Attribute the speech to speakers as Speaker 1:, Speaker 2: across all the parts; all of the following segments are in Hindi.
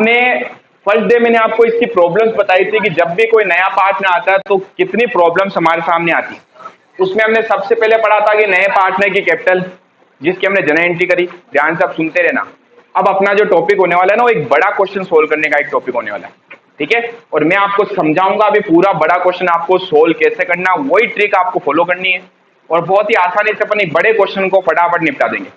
Speaker 1: आपने फर्स्ट डे मैंने आपको इसकी प्रॉब्लम्स बताई थी कि जब भी कोई नया पार्टनर आता है तो कितनी प्रॉब्लम्स हमारे सामने आती है। उसमें हमने सबसे पहले पढ़ा था कि नए पार्टनर की कैपिटल, जिसकी हमने जनरल एंट्री करी। ध्यान से आप सुनते रहना। अब अपना जो टॉपिक होने वाला है ना, वो एक बड़ा क्वेश्चन सोल्व करने का एक टॉपिक होने वाला है, ठीक है। और मैं आपको समझाऊंगा अभी पूरा बड़ा क्वेश्चन आपको सोल्व कैसे करना, वही ट्रिक आपको फॉलो करनी है और बहुत ही आसानी से अपन एक बड़े क्वेश्चन को फटाफट निपटा देंगे,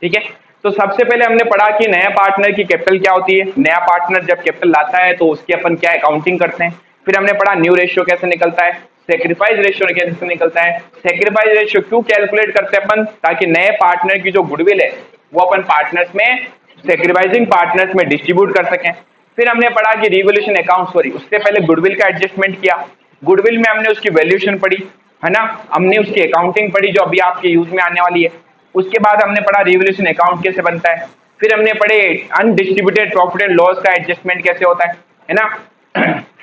Speaker 1: ठीक है। तो सबसे पहले हमने पढ़ा कि नया पार्टनर की कैपिटल क्या होती है। नया पार्टनर जब कैपिटल लाता है तो उसकी अपन क्या अकाउंटिंग करते हैं। फिर हमने पढ़ा न्यू रेशियो कैसे निकलता है, सेक्रीफाइस रेशियो कैसे निकलता है। सेक्रीफाइस रेशियो क्यों कैलकुलेट करते हैं अपन, ताकि नए पार्टनर की जो गुडविल है वो अपन पार्टनर्स में, सेक्रीफाइसिंग पार्टनर्स में डिस्ट्रीब्यूट कर सकें। फिर हमने पढ़ा कि रिवोल्यूशन अकाउंट, सॉरी उससे पहले गुडविल का एडजस्टमेंट किया। गुडविल में हमने उसकी वैल्यूएशन पढ़ी, है ना, हमने उसकी अकाउंटिंग पढ़ी जो अभी आपके यूज में आने वाली है। उसके बाद हमने पढ़ा रिवोल्यूशन अकाउंट कैसे बनता है। फिर हमने पढ़े अनडिस्ट्रीब्यूटेड प्रॉफिट एंड लॉस का एडजस्टमेंट कैसे होता है ना।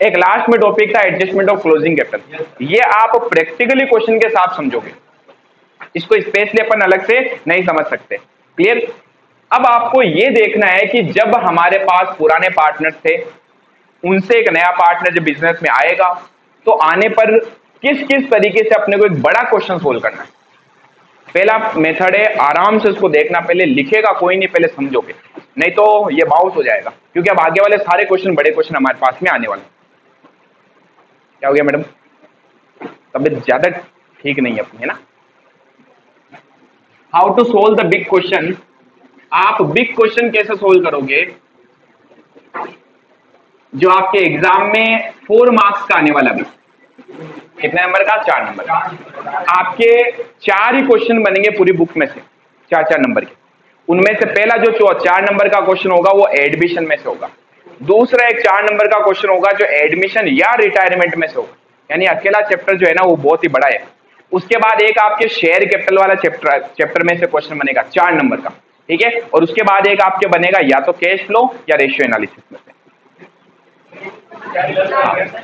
Speaker 1: एक लास्ट में टॉपिक था एडजस्टमेंट ऑफ क्लोजिंग कैपिटल। ये आप प्रैक्टिकली क्वेश्चन के साथ समझोगे, इसको स्पेशली अपन अलग से नहीं समझ सकते। क्लियर। अब आपको ये देखना है कि जब हमारे पास पुराने पार्टनर थे, उनसे एक नया पार्टनर जब बिजनेस में आएगा तो आने पर किस किस तरीके से अपने को एक बड़ा क्वेश्चन सोल्व करना है। पहला मेथड है, आराम से उसको देखना, पहले लिखेगा कोई नहीं, पहले समझोगे, नहीं तो ये बाउंस हो जाएगा, क्योंकि अब आगे वाले सारे क्वेश्चन बड़े क्वेश्चन हमारे पास में आने वाले। क्या हो गया मैडम, तबीयत ज्यादा ठीक नहीं है अपनी, है ना। How to solve the big question. आप बिग क्वेश्चन कैसे सोल्व करोगे जो आपके एग्जाम में 4 मार्क्स का आने वाला भी। कितने नंबर का, 4 नंबर का। आपके 4 ही क्वेश्चन बनेंगे पूरी बुक में से, 4-4 नंबर के। उनमें से पहला जो 4 नंबर का क्वेश्चन होगा वो एडमिशन में से होगा। दूसरा एक 4 नंबर का क्वेश्चन होगा जो एडमिशन या रिटायरमेंट में से होगा, यानी अकेला चैप्टर जो है ना वो बहुत ही बड़ा है। उसके बाद एक आपके शेयर कैपिटल वाला चैप्टर में से क्वेश्चन बनेगा 4 नंबर का, ठीक है। और उसके बाद एक आपके बनेगा या तो कैश फ्लो या रेशियो एनालिसिस में से,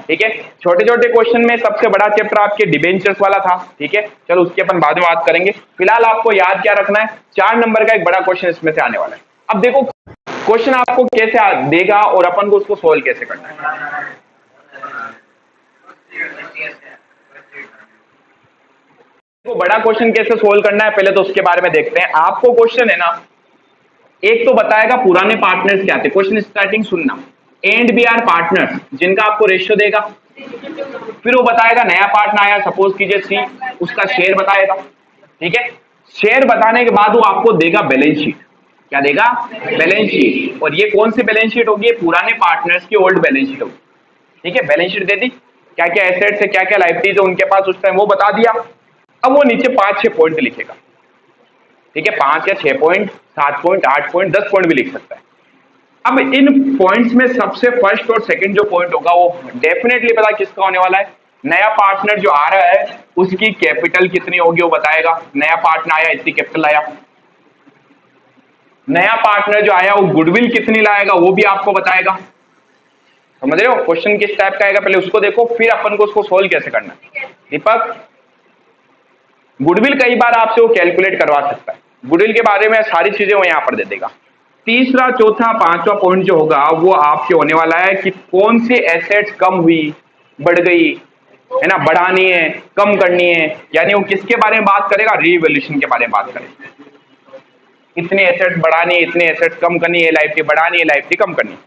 Speaker 1: ठीक है। छोटे छोटे क्वेश्चन में सबसे बड़ा चैप्टर आपके डिबेंचर्स वाला था, ठीक है। चलो उसके अपन बाद में बात करेंगे। फिलहाल आपको याद क्या रखना है, 4 नंबर का एक बड़ा क्वेश्चन इसमें से आने वाला है। अब देखो क्वेश्चन आपको कैसे देगा और अपन को उसको सोल्व कैसे करना है। तो बड़ा क्वेश्चन कैसे सोल्व करना है पहले तो उसके बारे में देखते हैं। आपको क्वेश्चन है ना, एक तो बताएगा पुराने पार्टनर्स क्या थे, क्वेश्चन स्टार्टिंग सुनना, एंड बी आर पार्टनर्स, जिनका आपको रेशियो देगा। फिर वो बताएगा नया पार्टनर आया, सपोज कीजिए सी, उसका शेयर बताएगा, ठीक है। शेयर बताने के बाद वो आपको देगा बैलेंस शीट। क्या देगा, बैलेंस शीट। और ये कौन सी बैलेंस शीट होगी, पुराने पार्टनर्स की ओल्ड बैलेंस शीट होगी, ठीक है। बैलेंस शीट दे दी, क्या क्या एसेट्स है, क्या क्या लाइबिलिटीज है उनके पास उस टाइम, वो बता दिया। अब वो नीचे 5-6 पॉइंट लिखेगा, ठीक है। 5 या 6 पॉइंट, 7 पॉइंट, 8 पॉइंट, 10 पॉइंट भी लिख सकता है। अब इन पॉइंट्स में सबसे फर्स्ट और सेकंड जो पॉइंट होगा वो डेफिनेटली पता किसका होने वाला है, नया पार्टनर जो आ रहा है उसकी कैपिटल कितनी होगी वो बताएगा। नया पार्टनर आया, इतनी कैपिटल आया। नया पार्टनर जो आया वो गुडविल कितनी लाएगा वो भी आपको बताएगा। समझ रहे हो क्वेश्चन किस टाइप का आएगा, पहले उसको देखो फिर अपन को उसको सोल्व कैसे करना है। दीपक, गुडविल कई बार आपसे वो कैलकुलेट करवा सकता है, गुडविल के बारे में सारी चीजें वो यहां पर दे देगा। तीसरा, चौथा, 5वां पॉइंट जो होगा वो आपके होने वाला है कि कौन सी एसेट्स कम हुई, बढ़ गई, है ना, बढ़ानी है, कम करनी है, यानी वो किसके बारे में बात करेगा, रीवैल्यूएशन के बारे में बात करेगा। इतने एसेट्स बढ़ानी है, इतने एसेट्स कम करनी है, लाइबिलिटी बढ़ानी है, लाइबिलिटी कम करनी है।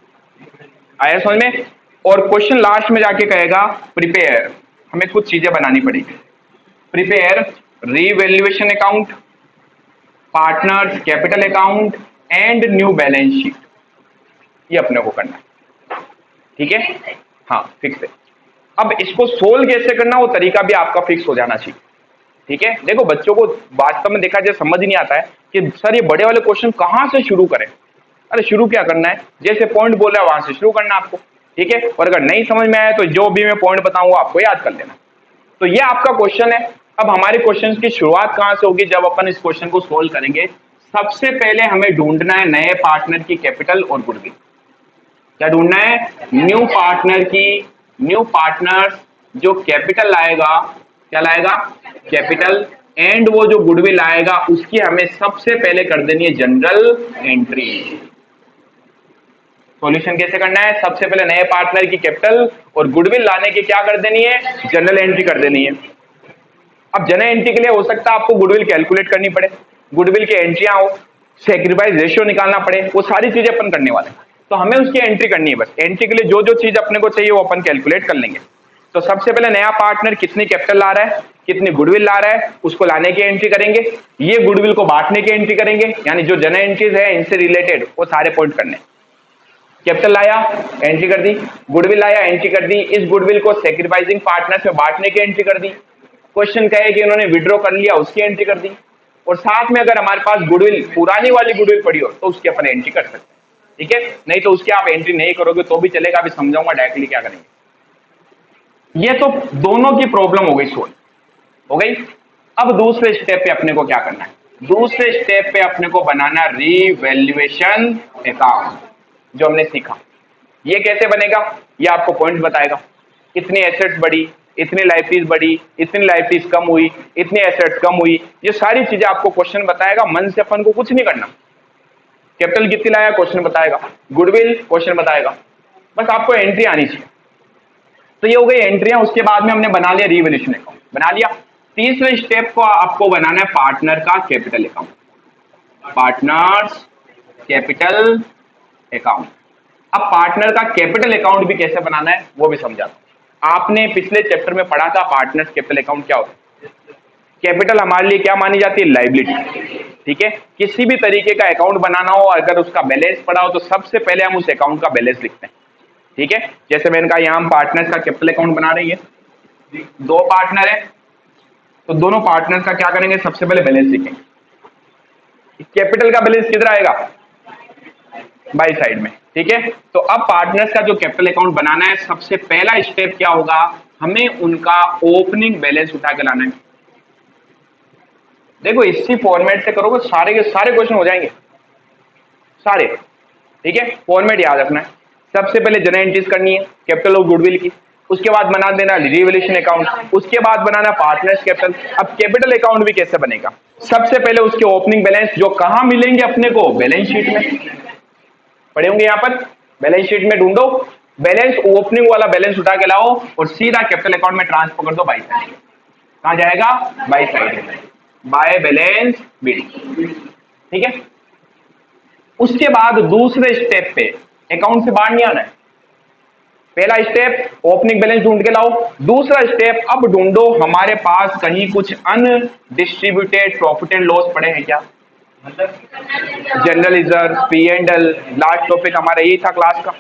Speaker 1: आया समझ में। और क्वेश्चन लास्ट में जाके कहेगा प्रिपेयर, हमें कुछ चीजें बनानी पड़ेगी। Prepare revaluation account, partners capital account and new balance sheet, ये अपने को करना है, ठीक है। हाँ फिक्स है। अब इसको सोल्व कैसे करना वो तरीका भी आपका फिक्स हो जाना चाहिए, ठीक है। देखो बच्चों को वास्तव में देखा जाए समझ ही नहीं आता है कि सर ये बड़े वाले क्वेश्चन कहां से शुरू करें। अरे शुरू क्या करना है, जैसे पॉइंट बोला है वहां से शुरू करना आपको, ठीक है। और अगर नहीं समझ में आया तो जो भी मैं पॉइंट बताऊंगा आपको याद कर लेना। तो ये आपका क्वेश्चन है। अब हमारे क्वेश्चन की शुरुआत कहां से होगी, जब अपन इस क्वेश्चन को सोल्व करेंगे सबसे पहले हमें ढूंढना है नए पार्टनर की कैपिटल और गुडविल। क्या ढूंढना है, न्यू पार्टनर की, न्यू पार्टनर जो कैपिटल लाएगा, क्या लाएगा, कैपिटल, एंड वो जो गुडविल आएगा उसकी हमें सबसे पहले कर देनी है जनरल एंट्री। सॉल्यूशन कैसे करना है? सबसे पहले नए पार्टनर की कैपिटल और गुडविल लाने की क्या कर देनी है? जनरल एंट्री कर देनी है। अब जनरल एंट्री के लिए हो सकता है आपको गुडविल कैलकुलेट करनी पड़े, गुडविल की एंट्रियां हो, सेक्रीफाइस रेशियो निकालना पड़े, वो सारी चीजें अपन करने वाले हैं। तो हमें उसकी एंट्री करनी है। बस एंट्री के लिए जो जो चीज अपने को चाहिए वो अपन कैलकुलेट कर लेंगे। तो सबसे पहले नया पार्टनर कितनी कैपिटल ला रहा है, कितनी गुडविल ला रहा है, उसको लाने की एंट्री करेंगे। ये गुडविल को बांटने की एंट्री करेंगे, यानी जो जनरल एंट्रीज है इनसे रिलेटेड वो सारे पॉइंट करने। कैपिटल लाया, एंट्री कर दी, गुडविल लाया, एंट्री कर दी, इस गुडविल को सेक्रीफाइसिंग पार्टनर्स में बांटने की एंट्री कर दी। क्वेश्चन क्या है कि उन्होंने विड्रॉ कर लिया, उसकी एंट्री कर दी। और साथ में अगर हमारे पास गुडविल पुरानी वाली गुडविल पड़ी हो तो उसकी अपन एंट्री कर सकते हैं, ठीक है। नहीं तो उसकी आप एंट्री नहीं करोगे तो भी चलेगा, अभी समझाऊंगा डायरेक्टली क्या करेंगे। ये तो दोनों की प्रॉब्लम हो गई, सोल्व हो गई। अब दूसरे स्टेप पे अपने को क्या करना है? दूसरे स्टेप पे अपने को बनाना रीवैल्यूएशन अकाउंट, जो हमने सीखा। ये कैसे बनेगा? ये आपको पॉइंट बताएगा। इतनी एसेट्स बढ़ी, इतनी लाइबिलिटीज बढ़ी, इतनी लाइबिलिटीज कम हुई, इतनी एसेट्स कम हुई, ये सारी चीजें आपको क्वेश्चन बताएगा। मन से अपन को कुछ नहीं करना। कैपिटल कितनी लाया, क्वेश्चन बताएगा। गुडविल, क्वेश्चन बताएगा। बस आपको एंट्री आनी चाहिए। तो ये हो गई एंट्रियां। उसके बाद में हमने बना लिया रीवैल्यूएशन अकाउंट, बना लिया। तीसरे स्टेप को आपको बनाना है पार्टनर का capital account, partners capital account. अब पार्टनर का कैपिटल अकाउंट भी कैसे बनाना है वो भी समझाता हूं। आपने पिछले चैप्टर में पढ़ा था पार्टनर्स कैपिटल अकाउंट क्या होता है। कैपिटल हमारे लिए क्या मानी जाती है? लायबिलिटी, ठीक है। किसी भी तरीके का अकाउंट बनाना हो, अगर उसका बैलेंस पड़ा हो तो सबसे पहले हम उस अकाउंट का बैलेंस लिखते हैं, ठीक है। जैसे मैंने कहा यहां हम पार्टनर्स का कैपिटल अकाउंट बना रही है, दो पार्टनर है तो दोनों पार्टनर्स का क्या करेंगे? सबसे पहले बैलेंस लिखेंगे। कैपिटल का बैलेंस किधर आएगा? बाई साइड में, ठीक है। तो अब पार्टनर्स का जो कैपिटल अकाउंट बनाना है, सबसे पहला स्टेप क्या होगा? हमें उनका ओपनिंग बैलेंस उठा के लाना है। देखो इसी फॉर्मेट से करोगे सारे के सारे क्वेश्चन हो जाएंगे, सारे, ठीक है। फॉर्मेट याद रखना है। सबसे पहले जनरल एंट्रीज करनी है कैपिटल और गुडविल की, उसके बाद बना देना रीवैल्यूएशन अकाउंट, उसके बाद बनाना पार्टनर्स कैपिटल। अब कैपिटल अकाउंट भी कैसे बनेगा? सबसे पहले उसके ओपनिंग बैलेंस जो कहां मिलेंगे अपने को? बैलेंस शीट में पड़े होंगे। यहां पर बैलेंस शीट में ढूंढो, बैलेंस ओपनिंग वाला बैलेंस उठा के लाओ और सीधा कैपिटल अकाउंट में ट्रांसफर कर दो बाई साइड। कहां जाएगा? बाई साइड में, बाय बैलेंस बिल, ठीक है। उसके बाद दूसरे स्टेप पे अकाउंट से बाहर नहीं आना है। पहला स्टेप ओपनिंग बैलेंस ढूंढ के लाओ, दूसरा स्टेप अब ढूंढो हमारे पास कहीं कुछ अनडिस्ट्रीब्यूटेड प्रॉफिट एंड लॉस पड़े हैं क्या? General reserve, P&L, last topic हमारा यही था क्लास का।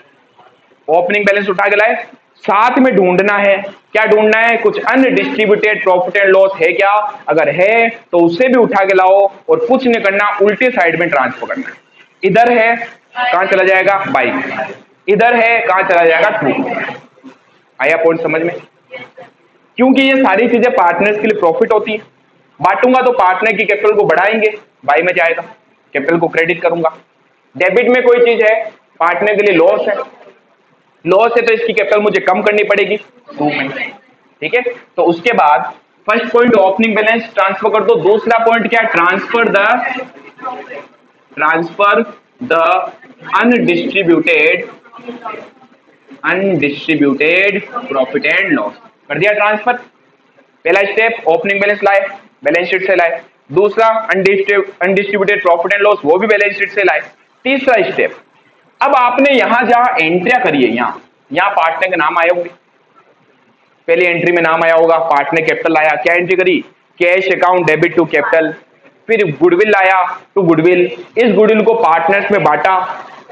Speaker 1: ओपनिंग बैलेंस उठा के लाए, साथ में ढूंढना है, क्या ढूंढना है? कुछ अनडिस्ट्रीब्यूटेड प्रॉफिट एंड लॉस है क्या? अगर है तो उसे भी उठा के लाओ और कुछ नहीं करना, उल्टे साइड में ट्रांसफर करना है। इधर है, कहां चला जाएगा? बाई। इधर है, कहां चला जाएगा? थ्रू। आया पॉइंट समझ में? क्योंकि ये सारी चीजें पार्टनर्स के लिए प्रॉफिट होती है। बांटूंगा तो पार्टनर की कैपिटल को बढ़ाएंगे, बाई में जाएगा, कैपिटल को क्रेडिट करूंगा। डेबिट में कोई चीज है, पार्टनर के लिए लॉस है, लॉस है तो इसकी कैपिटल मुझे कम करनी पड़ेगी 2 में, ठीक है। तो उसके बाद first point opening balance transfer कर दो। दूसरा पॉइंट क्या? Transfer the undistributed profit and loss. कर दिया ट्रांसफर। पहला स्टेप ओपनिंग बैलेंस लाए, बैलेंस शीट से लाए। दूसरा अनडिस्ट्रीब्यूटेड प्रॉफिट एंड लॉस, वो भी बैलेंस शीट से लाए। तीसरा स्टेप, अब आपने यहां जहां एंट्रिया करी है, यहां पार्टनर के नाम आए होंगे। पहली एंट्री में नाम आया होगा, पार्टनर कैपिटल लाया, क्या एंट्री करी? Cash account debit to capital. फिर गुडविल लाया टू गुडविल, इस गुडविल को पार्टनर्स में बांटा,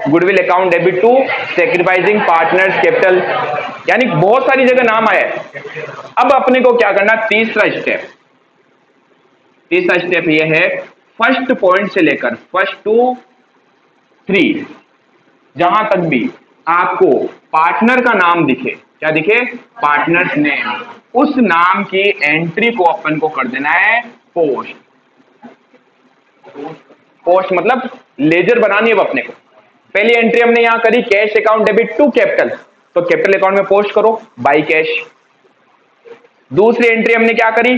Speaker 1: goodwill account debit to sacrificing partners capital, यानी बहुत सारी जगह नाम आया है। अब अपने को क्या करना? तीसरा स्टेप यह है, फर्स्ट पॉइंट से लेकर फर्स्ट टू 3 जहां तक भी आपको पार्टनर का नाम दिखे, क्या दिखे? पार्टनर्स नेम, उस नाम की एंट्री को अपन को कर देना है पोस्ट। पोस्ट मतलब लेजर बनानी है अपने को। पहली एंट्री हमने यहां करी cash account debit to capital, तो कैपिटल अकाउंट में पोस्ट करो बाई कैश। दूसरी एंट्री हमने क्या करी?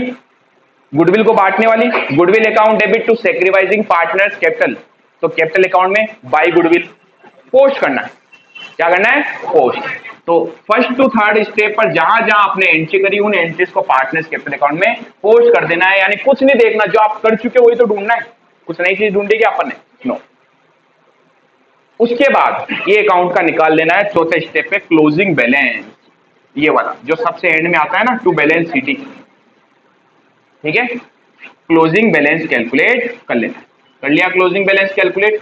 Speaker 1: गुडविल को बांटने वाली, goodwill account debit to sacrificing partners capital, तो कैपिटल अकाउंट में बाई गुडविल पोस्ट करना है। क्या करना है, पोस्ट। तो फर्स्ट टू थर्ड स्टेप पर जहां जहां आपने एंट्री करी उन एंट्रीज को पार्टनर्स कैपिटल अकाउंट में पोस्ट कर देना है, यानी कुछ नहीं देखना, जो आप कर चुके वही तो ढूंढना है, कुछ नई चीज ढूंढी क्या अपन ने, नो। उसके बाद ये अकाउंट का निकाल लेना है चौथे स्टेप पे, क्लोजिंग बैलेंस, ये वाला जो सबसे एंड में आता है ना, टू बैलेंस शीट, ठीक है। क्लोजिंग बैलेंस कैलकुलेट कर लेना, कर लिया क्लोजिंग बैलेंस कैलकुलेट।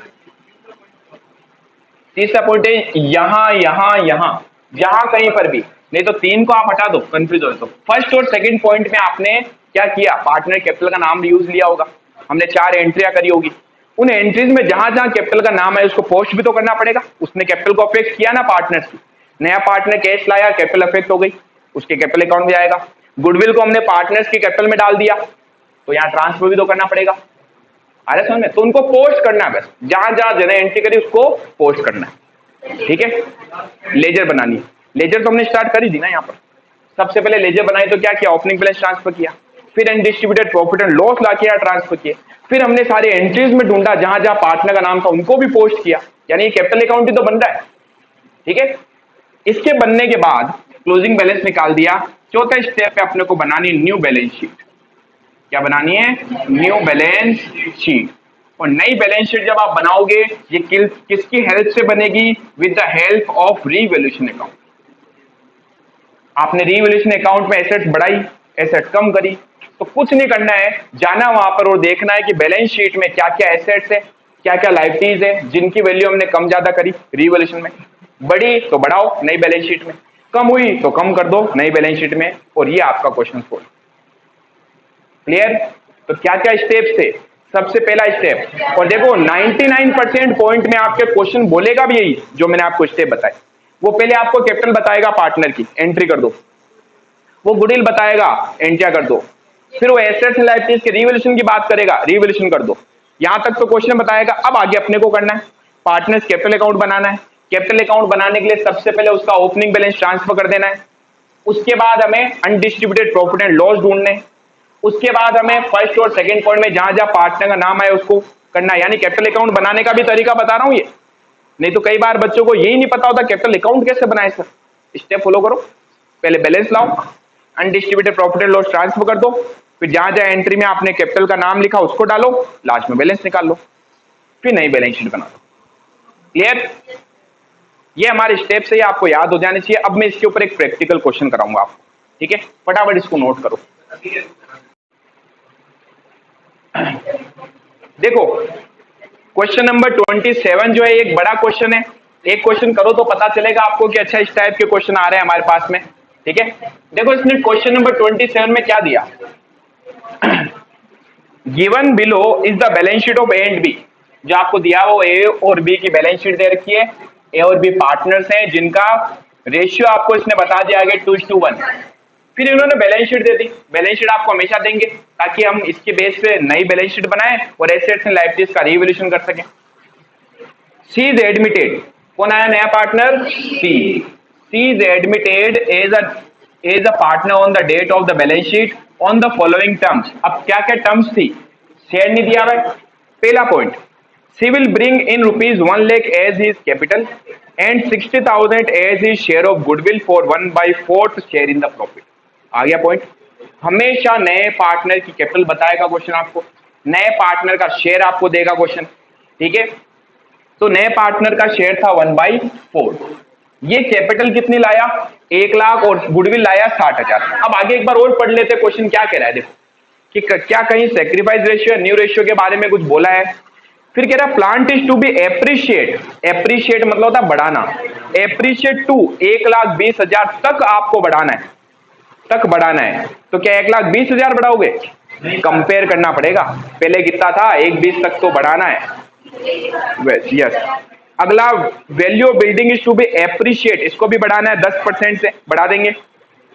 Speaker 1: तीसरा पॉइंट है यहां यहां यहां जहां कहीं पर भी, नहीं तो तीन को आप हटा दो कंफ्यूज हो तो। फर्स्ट और सेकंड पॉइंट में आपने क्या किया, पार्टनर कैपिटल का नाम यूज लिया होगा, हमने 4 एंट्रियां करी होगी, उन एंट्रीज में जहां जहां कैपिटल का नाम है उसको पोस्ट भी तो करना पड़ेगा, उसने कैपिटल को अफेक्ट किया ना पार्टनर्स की, नया पार्टनर कैश लाया, कैपिटल अफेक्ट हो गई, उसके कैपिटल अकाउंट में आएगा। गुडविल को हमने पार्टनर्स की कैपिटल में डाल दिया, तो यहाँ ट्रांसफर भी तो करना पड़ेगा, आ रहा समझ में, तो उनको पोस्ट करना है, बस जहां जहां जगह एंट्री करी उसको पोस्ट करना है, ठीक है। लेजर बनानी है, लेजर तो हमने स्टार्ट करी थी ना यहाँ पर, सबसे पहले लेजर बनाई तो क्या किया, ओपनिंग बैलेंस ट्रांसफर किया, फिर अनडिस्ट्रीब्यूटेड प्रॉफिट एंड लॉस ला किया ट्रांसफर किए, फिर हमने सारे एंट्रीज में ढूंढा जहां जहां पार्टनर का नाम था उनको भी पोस्ट किया, यानी ये कैपिटल अकाउंट ही तो बन रहा है, ठीक है। इसके बनने के बाद क्लोजिंग बैलेंस निकाल दिया, चौथे स्टेप पे अपने को बनानी है न्यू बैलेंस शीट, क्या बनानी है, न्यू बैलेंस शीट। और नई बैलेंस शीट जब आप बनाओगे ये किसकी हेल्प से बनेगी, with the help of revaluation account. आपने रीवैल्यूएशन अकाउंट में एसेट बढ़ाई, एसेट कम करी, तो कुछ नहीं करना है, जाना वहां पर और देखना है कि बैलेंस शीट में क्या क्या एसेट्स है, क्या क्या लायबिलिटीज है जिनकी वैल्यू हमने कम ज्यादा करी रीवैल्यूएशन में, बढ़ी तो बढ़ाओ नई बैलेंस शीट में, कम हुई तो कम कर दो नई बैलेंस शीट में, और ये आपका क्वेश्चन सोल्व। क्लियर। तो क्या क्या स्टेप्स थे, सबसे पहला स्टेप, और देखो 99% पॉइंट में आपके क्वेश्चन बोलेगा भी यही जो मैंने आपको स्टेप बताए, वो पहले आपको कैपिटल बताएगा पार्टनर की, एंट्री कर दो, वो गुडविल बताएगा, एंट्रिया कर दो, फिर वो एसेट्स एंड लायबिलिटीज के रीवैल्यूएशन की बात करेगा, रीवैल्यूएशन कर दो, यहां तक तो क्वेश्चन बताएगा। अब आगे अपने को करना है, पार्टनर्स कैपिटल अकाउंट बनाना है, कैपिटल अकाउंट बनाने के लिए सबसे पहले उसका ओपनिंग बैलेंस ट्रांसफर कर देना है, उसके बाद हमें अनडिस्ट्रीब्यूटेड प्रॉफिट एंड लॉस ढूंढने, उसके बाद हमें फर्स्ट और सेकंड पॉइंट में जहां जहां पार्टनर का नाम है उसको करना, यानी कैपिटल अकाउंट बनाने का भी तरीका बता रहा हूं ये, नहीं तो कई बार बच्चों को यही नहीं पता होता कैपिटल अकाउंट कैसे बनाए सर। स्टेप फॉलो करो, पहले बैलेंस लाओ, undistributed profit and loss transfer कर दो, फिर जहां जहां एंट्री में आपने कैपिटल का नाम लिखा उसको डालो, लास्ट में बैलेंस निकाल लो, फिर नई बैलेंस शीट बना दो। क्लियर। ये हमारे स्टेप्स है, ये आपको याद हो जाने चाहिए। अब मैं इसके ऊपर एक प्रैक्टिकल क्वेश्चन कराऊंगा आपको, ठीक है, फटाफट इसको नोट करो। देखो क्वेश्चन नंबर 27 जो है एक बड़ा क्वेश्चन है, एक क्वेश्चन करो तो पता चलेगा आपको कि अच्छा इस टाइप के क्वेश्चन आ रहे हैं हमारे पास में, ठीक है। देखो इसने क्वेश्चन नंबर 27 में क्या दिया, given below is the balance sheet of A and B, जो आपको दिया वो ए और बी की बैलेंस शीट दे रखी है, ए और बी पार्टनर्स हैं जिनका रेशियो आपको इसने बता दिया आगे 2:1, फिर इन्होंने बैलेंस शीट दे दी, बैलेंस शीट आपको हमेशा देंगे ताकि हम इसके बेस पे नई बैलेंस शीट बनाएं और एसेट्स एंड लायबिलिटीज का रिवैल्यूएशन कर सकें। सी इज एडमिटेड, कौन आया नया partner, C is admitted as a partner on the date of the balance sheet on the following terms. अब क्या क्या टर्म्स थी, शेयर नहीं दिया भाई। पहला point, C will bring in ₹1 lakh as his capital and 60,000 as his share of goodwill for 1/4 share in the profit. आ गया पॉइंट। हमेशा नए पार्टनर की कैपिटल बताएगा क्वेश्चन आपको, नए पार्टनर का शेयर आपको देगा क्वेश्चन, ठीक है। तो नए पार्टनर का शेयर था 1/4, ये कैपिटल कितनी लाया 1 लाख और गुडविल लाया 60,000। अब आगे एक बार और पढ़ लेते क्वेश्चन क्या कह रहा है, देखो कि क्या कहीं सेक्रीफाइस रेशियो न्यू रेशियो के बारे में कुछ बोला है। फिर कह रहा plant is to be appreciate, appreciate मतलब होता है बढ़ाना, एप्रिशिएट टू 1,20,000 तक आपको बढ़ाना है, तक बढ़ाना है। तो क्या 1,20,000 बढ़ाओगे, कंपेयर करना पड़ेगा, पहले कितना था 1,20 तक तो बढ़ाना है, यस। अगला value of building is to be appreciate, इसको भी बढ़ाना है 10% से बढ़ा देंगे।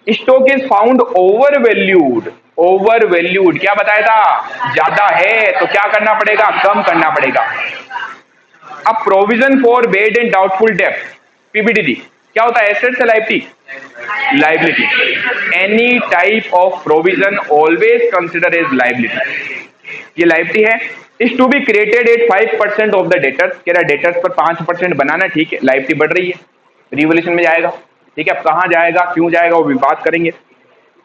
Speaker 1: Stock is found over valued, over valued क्या बताया था, ज्यादा है तो क्या करना पड़ेगा, कम करना पड़ेगा। अब provision for bad and doubtful डेब्ट, पीबीडीडी क्या होता है, assets liability, liability. Any type of provision always consider as liability, ये लायबिलिटी है। Is to be created at 5% of the debtors, कह रहा डेटर्स पर 5% बनाना, ठीक है, लायबिलिटी बढ़ रही है। रिवोल्यूशन में जाएगा। ठीक है, अब कहाँ जाएगा, क्यों जाएगा, वो भी बात करेंगे।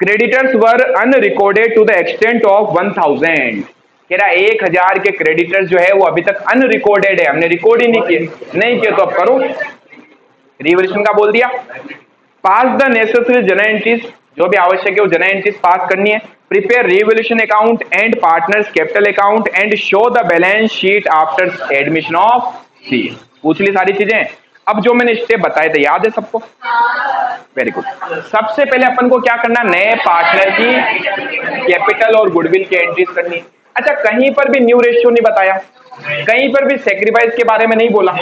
Speaker 1: Creditors were unrecorded to the extent of 1000। कह रहा 1000 के क्रेडिटर्स जो है वो अभी तक अनरिकॉर्डेड है, हमने रिकॉर्ड ही नहीं किए, तो अब करो, रिवोल्यूशन का बोल दिया। पास द नेसेसरी जनरल एंट्रीज, जो भी आवश्यक है वो जनरल एंट्रीज पास करनी है। Prepare revaluation account and partners capital account and show the balance sheet after admission of C. पूछ ली सारी चीजें। अब जो मैंने स्टेप बताए थे याद है सबको? Very good. सबसे पहले अपन को क्या करना, नए पार्टनर की कैपिटल और गुडविल की एंट्रीज करनी है। अच्छा, कहीं पर भी न्यू रेशियो नहीं बताया, कहीं पर भी सेक्रीफाइस के बारे में नहीं बोला,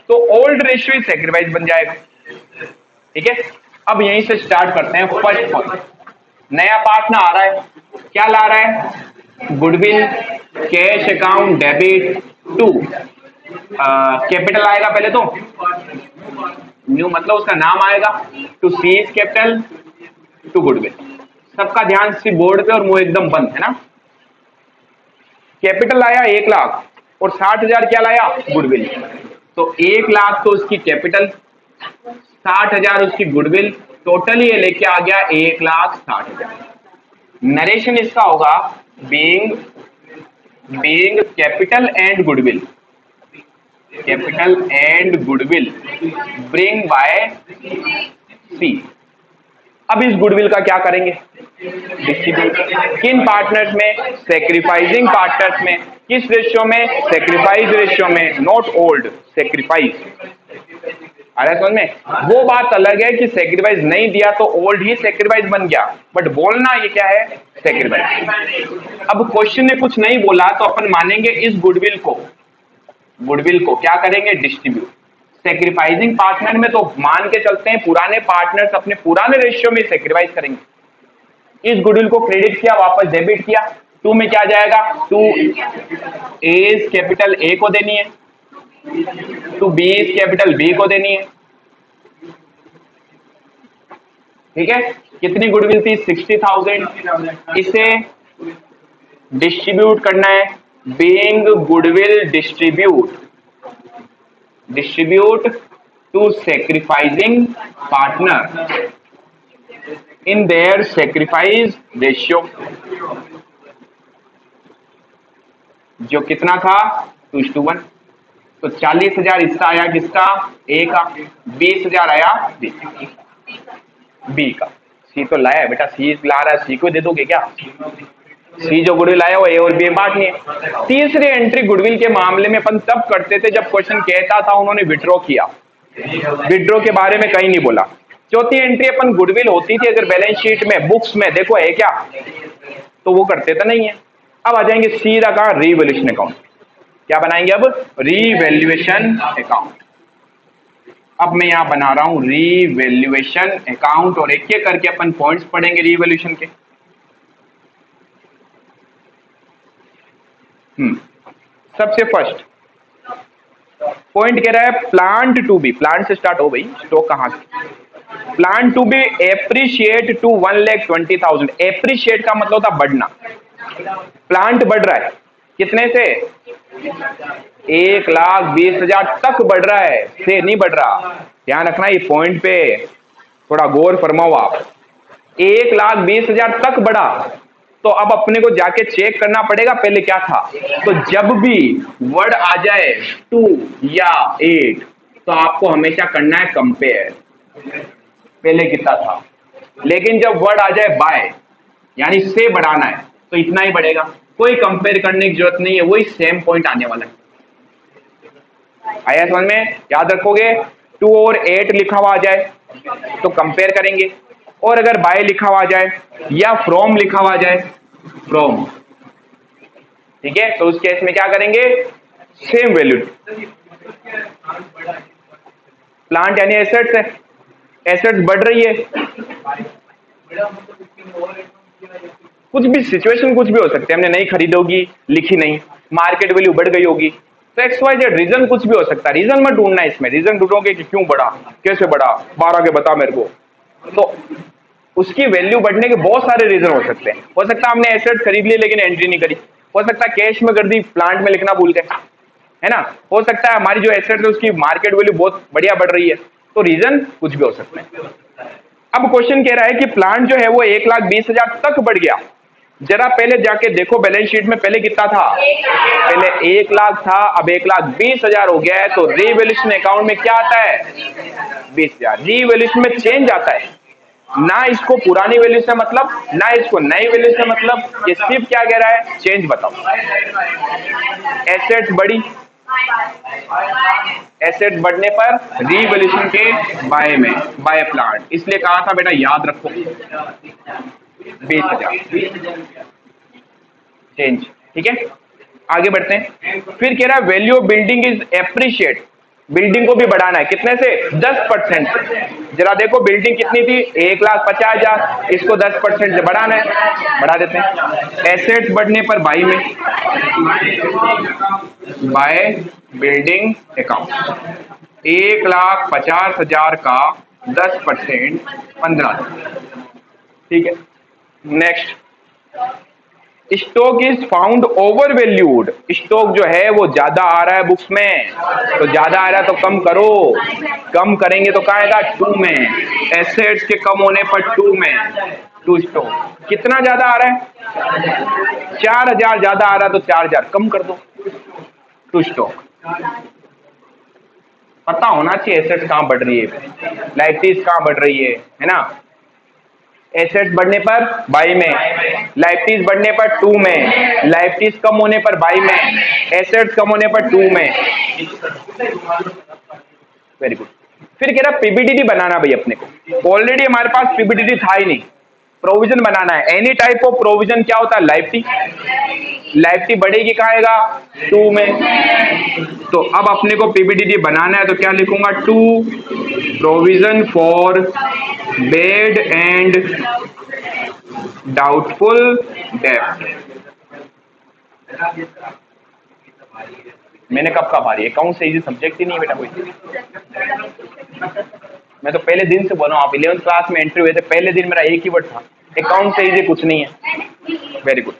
Speaker 1: तो ओल्ड रेशियो ही सेक्रीफाइस बन जाएगा। ठीक है, अब यहीं से स्टार्ट करते हैं। फर्स्ट पॉइंट, नया पार्टनर आ रहा है, क्या ला रहा है, goodwill, cash account debit to capital आएगा पहले तो, न्यू मतलब उसका नाम आएगा, to C's capital to goodwill. सबका ध्यान सिर्फ बोर्ड पे और मुंह एकदम बंद है ना। कैपिटल आया 1 लाख और 60,000 क्या लाया, गुडविल। तो 1 लाख तो उसकी कैपिटल, 60,000 उसकी गुडविल, टोटल ये लेके आ गया 1,60,000। नरेशन इसका होगा being capital and goodwill, capital and goodwill bring by C. अब इस गुडविल का क्या करेंगे, डिस्ट्रीब्यूट। किन पार्टनर्स में, सेक्रीफाइसिंग पार्टनर्स में। किस रेशियो में, सेक्रीफाइस रेशियो में, नॉट ओल्ड, सेक्रीफाइस। आ रहा है समझ में? वो बात अलग है कि सेक्रीफाइस नहीं दिया तो ओल्ड ही सेक्रीफाइस बन गया, बट बोलना ये क्या है, सेक्रीफाइस। अब क्वेश्चन ने कुछ नहीं बोला तो अपन मानेंगे इस गुडविल को क्या करेंगे, डिस्ट्रीब्यूट। सेक्रीफाइसिंग पार्टनर में तो मान के चलते हैं पुराने पार्टनर्स अपने पुराने रेशियो में सेक्रीफाइस करेंगे। इस गुडविल को क्रेडिट किया, वापस डेबिट किया, टू में क्या जाएगा, टू एज कैपिटल ए को देनी है, to B is capital B को देनी है। ठीक है, कितनी गुडविल थी, 60,000। इसे डिस्ट्रीब्यूट करना है, being goodwill distribute to sacrificing partner in their sacrifice ratio. जो कितना था, 2:1। तो 40,000 इसका आया, किसका, ए का। 20,000 आया बी का। सी तो लाया है बेटा, सी ला रहा है, सी को दे दोगे क्या? सी जो गुडविल आया वो ए और बी बांट नहीं है। तीसरी एंट्री गुडविल के मामले में अपन तब करते थे जब क्वेश्चन कहता था उन्होंने विड्रॉ किया, विड्रॉ के बारे में कहीं नहीं बोला। चौथी एंट्री अपन गुडविल होती थी अगर बैलेंस शीट में, बुक्स में देखो है क्या, तो वो करते तो नहीं है। अब आ जाएंगे सीधा कहा, रीवैल्यूएशन अकाउंट। क्या बनाएंगे अब, रीवैल्यूएशन अकाउंट। अब मैं यहां बना रहा हूं रीवैल्यूएशन अकाउंट और एक एक करके अपन पॉइंट्स पढ़ेंगे रीवैल्यूएशन के। सबसे फर्स्ट पॉइंट कह रहा है प्लांट टू बी, प्लांट से स्टार्ट हो भाई, स्टॉक कहां से, plant to be appreciate to 1,20,000। Appreciate का मतलब होता बढ़ना, प्लांट बढ़ रहा है कितने से, 1,20,000 तक बढ़ रहा है, से नहीं बढ़ रहा। ध्यान रखना ये पॉइंट पे थोड़ा गौर फरमाओ आप। 1,20,000 तक बढ़ा तो अब अपने को जाके चेक करना पड़ेगा पहले क्या था। तो जब भी वर्ड आ जाए 2 या 8 तो आपको हमेशा करना है कंपेयर, पहले कितना था। लेकिन जब वर्ड आ जाए बाय यानी से बढ़ाना है तो इतना ही बढ़ेगा, कोई कंपेयर करने की जरूरत नहीं है, वही सेम पॉइंट आने वाला है। आया समझ में? याद रखोगे 2 और 8 लिखा हुआ आ जाए तो कंपेयर करेंगे, और अगर बाय लिखा हुआ आ जाए या फ्रॉम लिखा हुआ आ जाए, फ्रॉम, ठीक है, तो उस केस में क्या करेंगे, सेम वैल्यू। प्लांट यानी एसेट्स है, एसेट्स बढ़ रही है, कुछ भी सिचुएशन कुछ भी हो सकती है, हमने नहीं खरीदी होगी, लिखी नहीं, मार्केट वैल्यू बढ़ गई होगी, तो XYZ रीजन कुछ भी हो सकता है। रीजन मत ढूंढना, इसमें रीजन ढूंढोगे कि क्यों बढ़ा, कैसे बढ़ा, 12 के बता मेरे को, तो उसकी वैल्यू बढ़ने के बहुत सारे रीजन हो सकते हैं। हो सकता है हमने एसेट खरीद ली लेकिन एंट्री नहीं करी, हो सकता है कैश में कर दी, प्लांट में लिखना भूल गए, है ना। हो सकता है हमारी जो एसेट है उसकी मार्केट वैल्यू बहुत बढ़िया बढ़ रही है, तो रीजन कुछ भी हो सकता है। अब क्वेश्चन कह रहा है कि प्लांट जो है वो 1,20,000 तक बढ़ गया। जरा पहले जाके देखो बैलेंस शीट में, पहले कितना था? पहले 1 लाख था, अब 1,20,000 हो गया है। तो रीवैल्यूएशन अकाउंट में क्या आता है? 20,000। रीवैल्यूएशन में चेंज आता है, ना इसको पुरानी वैल्यू से मतलब, ना इसको नई वैल्यू से मतलब। ये सिर्फ क्या कह रहा है? चेंज बताओ। एसेट्स बढ़ी, एसेट बढ़ने पर रीवैल्यूएशन के बाय में, बाय प्लांट, इसलिए कहा था बेटा याद रखो 20,000 चेंज। ठीक है, आगे बढ़ते हैं। फिर कह रहा है value of building is appreciate, building को भी बढ़ाना है। कितने से? 10%। जरा देखो बिल्डिंग कितनी थी? 1,50,000, इसको 10% से बढ़ाना है, बढ़ा देते हैं। एसेट्स बढ़ने पर बाई में, बाय बिल्डिंग अकाउंट, 1,50,000 का 10% 15,000। ठीक है, next. Stock is found over valued, stock जो है वो ज्यादा आ रहा है बुक्स में, तो ज्यादा आ रहा है तो कम करो, कम करेंगे तो कहाँ आएगा? 2 में। एसेट्स के कम होने पर 2 में, 2 स्टॉक। कितना ज्यादा आ रहा है? 4,000 ज्यादा आ रहा है तो 4,000 कम कर दो, 2 स्टॉक। पता होना चाहिए एसेट्स कहाँ बढ़ रही है, लाइबिलिटीज कहाँ बढ़ रही है ना। एसेट्स बढ़ने पर बाई में, लाइबिलिटीज बढ़ने पर 2 में, लाइबिलिटीज कम होने पर बाई में, एसेट्स कम होने पर 2 में। Very good. फिर कह रहा पीबीडीडी बनाना भाई अपने को, ऑलरेडी हमारे पास पीबीडीडी था ही नहीं, प्रोविजन बनाना है। एनी टाइप ऑफ प्रोविजन क्या होता है? लाइबिलिटी, लाइबिलिटी बढ़ेगी कहाँ आएगा? 2 में। तो अब अपने को पीबीडीडी बनाना है तो क्या लिखूंगा? 2 provision for bad and doubtful डेब्ट। मैंने कब कहा भारी? अकाउंट से इजी सब्जेक्ट ही नहीं बेटा कोई। मैं तो पहले दिन से बोला हूँ, आप 11th क्लास में एंट्री हुए थे, पहले दिन मेरा एक ही वर्ड था, अकाउंट से इजी कुछ नहीं है। Very good.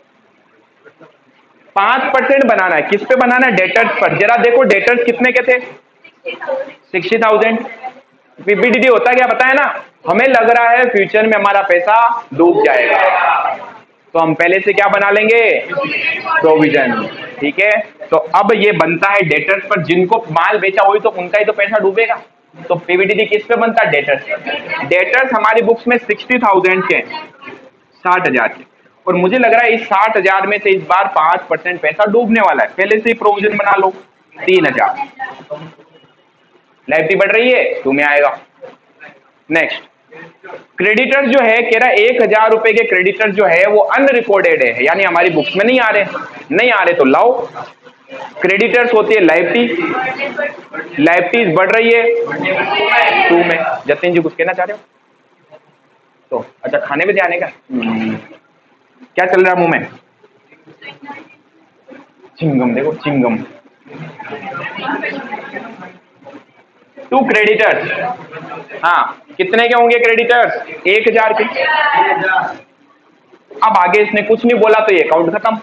Speaker 1: 5% बनाना है, किस पे बनाना है? डेटर्स पर। जरा देखो डेटर्स कितने के थे? 60,000। पीबीडीडी होता क्या पता है ना? हमें लग रहा है फ्यूचर में हमारा पैसा डूब जाएगा, तो हम पहले से क्या बना लेंगे? प्रोविजन। ठीक है, तो अब ये बनता है डेटर्स पर, जिनको माल बेचा वही तो, उनका ही तो पैसा डूबेगा। तो पीबीडीडी किस पे बनता है? डेटर्स। डेटर्स हमारी बुक्स में 60,000 के, 60,000 के, और मुझे लग रहा है इस 60,000 में से इस बार 5% पैसा डूबने वाला है, पहले से ही प्रोविजन बना लो। 3,000 लाइबिलिटी बढ़ रही है, तुम्हें आएगा। नेक्स्ट, क्रेडिटर्स जो है कह रहा है 1,000 रुपए के क्रेडिटर्स जो है वो अनरिकॉर्डेड है, यानी हमारी बुक्स में नहीं आ रहे, नहीं आ रहे तो लाओ। क्रेडिटर्स होती है लाइबिलिटी, लाइबिलिटीज बढ़ रही है 2 में। जतिन जी कुछ कहना चाह रहे हो? तो अच्छा, खाने में ध्यान है क्या? क्या चल रहा है मुंह में? चिंगम, देखो चिंगम। 2 क्रेडिटर्स, हाँ कितने के होंगे क्रेडिटर्स? 1,000 के। अब आगे इसने कुछ नहीं बोला तो ये अकाउंट खत्म।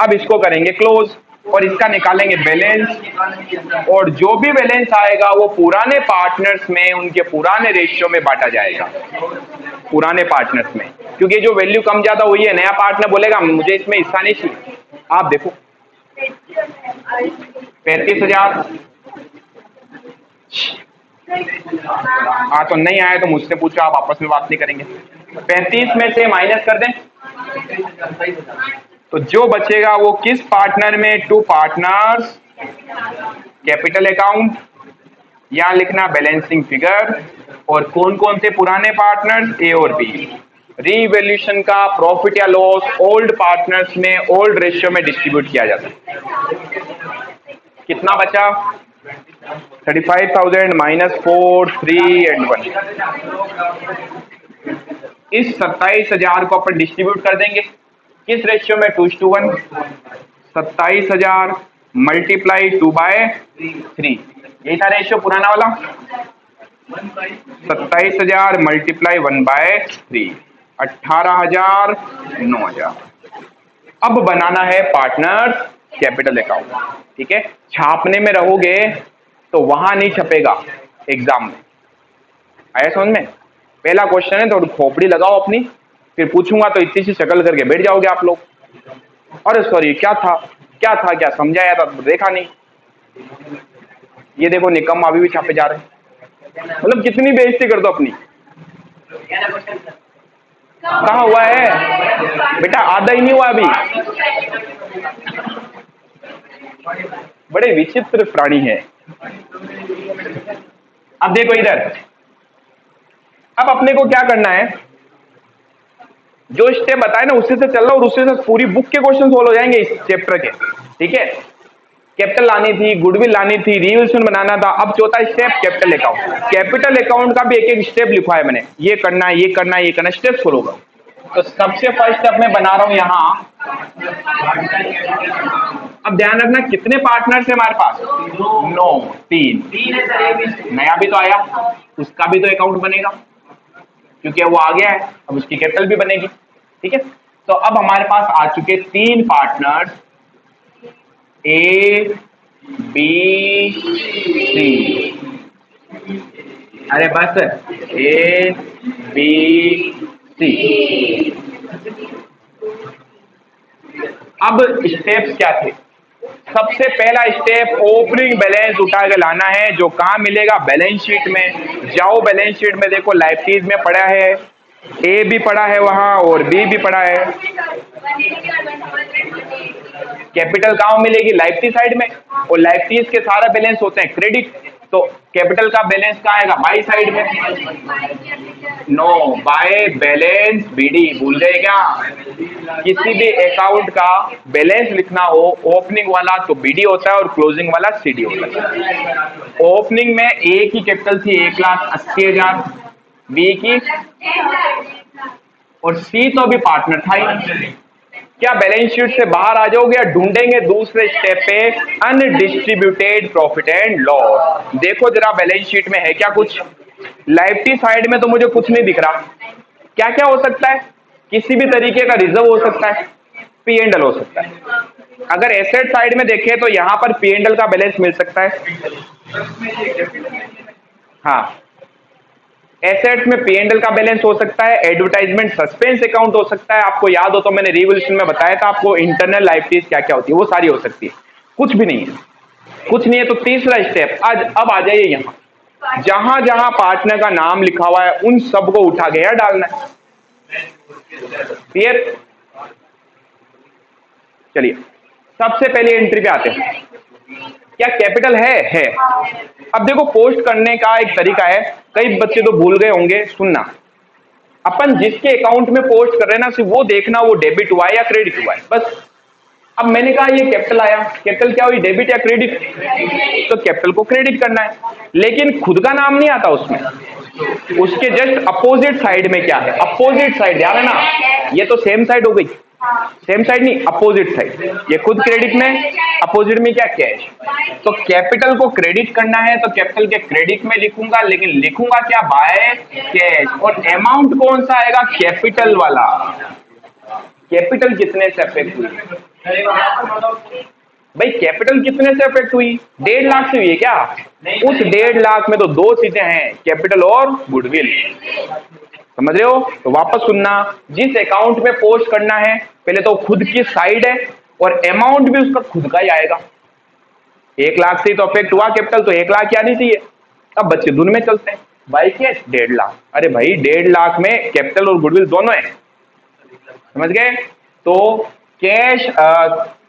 Speaker 1: अब इसको करेंगे क्लोज और इसका निकालेंगे बैलेंस, और जो भी बैलेंस आएगा वो पुराने पार्टनर्स में, उनके पुराने रेशियो में बांटा जाएगा, पुराने पार्टनर्स में, क्योंकि जो वैल्यू कम ज्यादा हुई है, नया पार्टनर बोलेगा मुझे इसमें हिस्सा नहीं चाहिए। आप देखो 35,000। हाँ तो नहीं आए तो मुझसे पूछो, आप आपस में बात नहीं करेंगे। 35 में से माइनस कर दें तो जो बचेगा वो किस पार्टनर में? 2 पार्टनर्स, कैपिटल अकाउंट, यहां लिखना बैलेंसिंग फिगर, और कौन कौन से पुराने पार्टनर्स? ए और बी। रीवैल्यूएशन का प्रॉफिट या लॉस ओल्ड पार्टनर्स में, ओल्ड रेशियो में डिस्ट्रीब्यूट किया जाता है। कितना बचा? 35,000 माइनस 4, 3 एंड 1। इस 27,000 को अपन डिस्ट्रीब्यूट कर देंगे किस रेशियो में? 2:1। 27,000 मल्टीप्लाई 2/3, यही था रेशियो पुराना वाला। 27,000 मल्टीप्लाई 1/3, 18,000, 9,000। अब बनाना है पार्टनर्स कैपिटल अकाउंट। ठीक है, छापने में रहोगे तो वहां नहीं छपेगा एग्जाम में, आया समझ में? पहला क्वेश्चन है, थोड़ी खोपड़ी लगाओ अपनी, फिर पूछूंगा तो इतनी सी शक्ल करके बैठ जाओगे आप लोग। अरे सॉरी, क्या था क्या समझाया था देखा नहीं। ये देखो निकम्मा अभी भी छापे जा रहे हैं, मतलब कितनी बेइज्जती कर दो अपनी। कहाँ हुआ है बेटा? आधा ही नहीं हुआ अभी। बड़े विचित्र प्राणी है। अब देखो इधर, अब अपने को क्या करना है, जो स्टेप बताए ना उससे से चलना, और उससे से पूरी बुक के क्वेश्चन सोल्व हो जाएंगे इस चैप्टर के। ठीक है, कैपिटल लानी थी, गुडविल लानी थी, रिवोल्यूशन बनाना था। अब चौथा step capital account. Capital account का भी एक एक स्टेप लिखा है मैंने, ये करना है, ये करना है, ये करना है, स्टेप फॉलो करो। तो सबसे फर्स्ट स्टेप मैं बना रहा हूं यहां। अब ध्यान रखना कितने पार्टनर्स है हमारे पास? 9, 3। नया भी तो आया, उसका भी तो अकाउंट बनेगा क्योंकि वो आ गया है, अब उसकी कैपिटल भी बनेगी। ठीक है, तो अब हमारे पास आ चुके 3 पार्टनर्स, ए बी सी। अरे बस ए बी सी। अब स्टेप्स क्या थे? सबसे पहला स्टेप ओपनिंग बैलेंस उठा के लाना है, जो कहां मिलेगा? बैलेंस शीट में। जाओ बैलेंस शीट में देखो, लाइब्रेरीज में पड़ा है, ए भी पड़ा है वहां और बी भी पड़ा है। कैपिटल कहां मिलेगी? लाइब्रेरी साइड में, और लाइब्रेरीज के सारा बैलेंस होते हैं क्रेडिट, तो कैपिटल का बैलेंस कहां आएगा? बाई साइड में। No, by balance BD. भूल गए क्या? किसी भी अकाउंट का बैलेंस लिखना हो, ओपनिंग वाला तो बीडी होता है और क्लोजिंग वाला सीडी होता है। ओपनिंग में ए की कैपिटल थी 1,80,000, बी की, और सी तो अभी पार्टनर था ही। क्या बैलेंस शीट से बाहर आ जाओगे या ढूंढेंगे दूसरे स्टेप पे अनडिस्ट्रीब्यूटेड प्रॉफिट एंड लॉस? देखो जरा बैलेंस शीट में है क्या कुछ? लाइबिलिटी साइड में तो मुझे कुछ नहीं दिख रहा। क्या क्या हो सकता है? किसी भी तरीके का रिजर्व हो सकता है, पी एंड एल हो सकता है। अगर एसेट साइड में देखें तो यहां पर पी एंड एल का बैलेंस मिल सकता है। हाँ, एसेट्स में पी एंड एल का बैलेंस हो सकता है, एडवर्टाइजमेंट सस्पेंस अकाउंट हो सकता है। आपको याद हो तो मैंने रिवोल्यूशन में बताया था आपको इंटरनल लाइबिलिटीज क्या क्या होती है, वो सारी हो सकती है। कुछ भी नहीं है, कुछ नहीं है तो तीसरा स्टेप आज अब आ जाइए यहां, जहां जहां पार्टनर का नाम लिखा हुआ है उन सबको उठा के यहां डालना है। क्लियर? चलिए सबसे पहले एंट्री पे आते हैं। क्या कैपिटल है? अब देखो पोस्ट करने का एक तरीका है, कई बच्चे तो भूल गए होंगे सुनना। अपन जिसके अकाउंट में पोस्ट कर रहे हैं ना, सिर्फ वो देखना वो डेबिट हुआ है या क्रेडिट हुआ है, बस। अब मैंने कहा ये कैपिटल आया, कैपिटल क्या हुई? डेबिट या क्रेडिट? तो कैपिटल को क्रेडिट करना है, लेकिन खुद का नाम नहीं आता उसमें। उसके जस्ट अपोजिट साइड में क्या है? अपोजिट साइड, याद है ना? ये तो सेम साइड हो गई, सेम साइड नहीं, अपोजिट साइड। ये खुद क्रेडिट में, अपोजिट में क्या? कैश। तो कैपिटल को क्रेडिट करना है तो कैपिटल के क्रेडिट में लिखूंगा, लेकिन लिखूंगा क्या? By cash. और अमाउंट कौन सा आएगा? कैपिटल वाला। कैपिटल कितने से अफेक्ट हुई भाई? कैपिटल कितने से अफेक्ट हुई? 1.5 लाख से हुई है क्या? उस 1.5 लाख में तो 2 चीजें हैं, कैपिटल और गुडविल। समझ रहे हो? तो वापस सुनना, जिस अकाउंट में पोस्ट करना है पहले तो खुद की साइड है और अमाउंट भी उसका खुद का ही आएगा। 1 लाख से तो अफेक्ट हुआ कैपिटल, तो 1 लाख आनी चाहिए। अब बच्चे धुन में चलते हैं, बाई कैश 1.5 लाख। अरे भाई 1.5 लाख में कैपिटल और गुडविल दोनों है, समझ गए? तो cash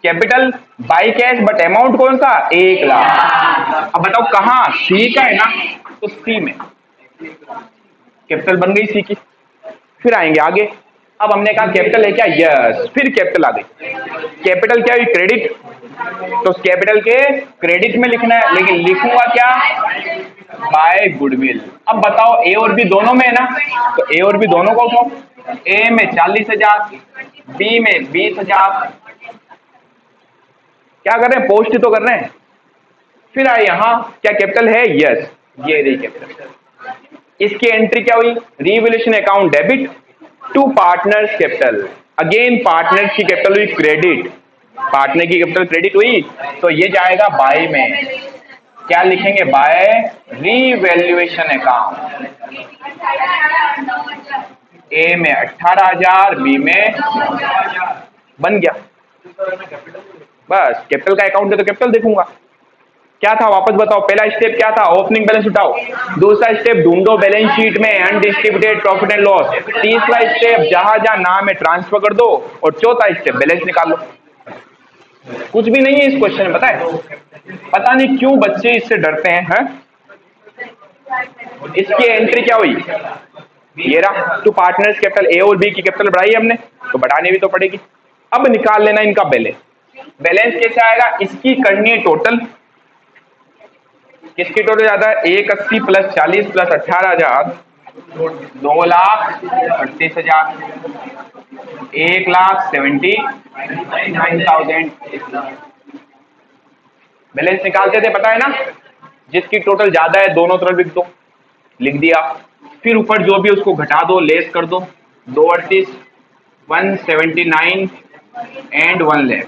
Speaker 1: capital by cash, but amount कौन सा? 1 लाख। अब बताओ कहां? सी का है ना, तो सी में कैपिटल बन गई सी की। फिर आएंगे आगे। अब हमने कहा कैपिटल है क्या? यस। फिर कैपिटल आ गई। कैपिटल क्या हुई? क्रेडिट, तो कैपिटल के क्रेडिट में लिखना है, लेकिन लिखूंगा क्या? By goodwill. अब बताओ ए और बी दोनों में है ना, तो ए और बी दोनों को उठाओ। ए में 40,000, बी में 20,000। क्या कर रहे हैं? पोस्ट ही तो कर रहे हैं। फिर आए यहां, क्या कैपिटल है? यस, ये रही कैपिटल। इसकी एंट्री क्या हुई? Revaluation account debit to partners capital. Again partners की कैपिटल हुई क्रेडिट, पार्टनर की कैपिटल क्रेडिट हुई, तो ये जाएगा बाई में। क्या लिखेंगे? Bye revaluation account. ए में 18,000, बी में बन गया। बस कैपिटल का अकाउंट है तो कैपिटल देखूंगा। क्या था वापस बताओ, पहला स्टेप क्या था? ओपनिंग बैलेंस उठाओ। दूसरा स्टेप ढूंढो बैलेंस शीट में अनडिस्ट्रीब्यूटेड प्रॉफिट एंड लॉस। तीसरा स्टेप जहां जहां नाम है ट्रांसफर कर दो। और चौथा स्टेप बैलेंस निकाल लो। कुछ भी नहीं है इस क्वेश्चन में, पता है? पता नहीं क्यों बच्चे इससे डरते हैं। इसकी एंट्री क्या हुई? ये रहा, टू पार्टनर्स कैपिटल। ए और बी की कैपिटल बढ़ाई हमने तो बढ़ानी भी तो पड़ेगी। अब निकाल लेना इनका बैलेंस। बैलेंस कैसे आएगा? इसकी करनी है टोटल। किसकी टोटल ज्यादा है? 180 प्लस 40 प्लस 18,000, 2,38,000, 1,79,000। बैलेंस निकालते थे, पता है ना? जिसकी टोटल ज्यादा है दोनों तरफ लिख दो, लिख दिया। फिर ऊपर जो भी उसको घटा दो, लेस कर दो। 238, 179 एंड 1 लाख।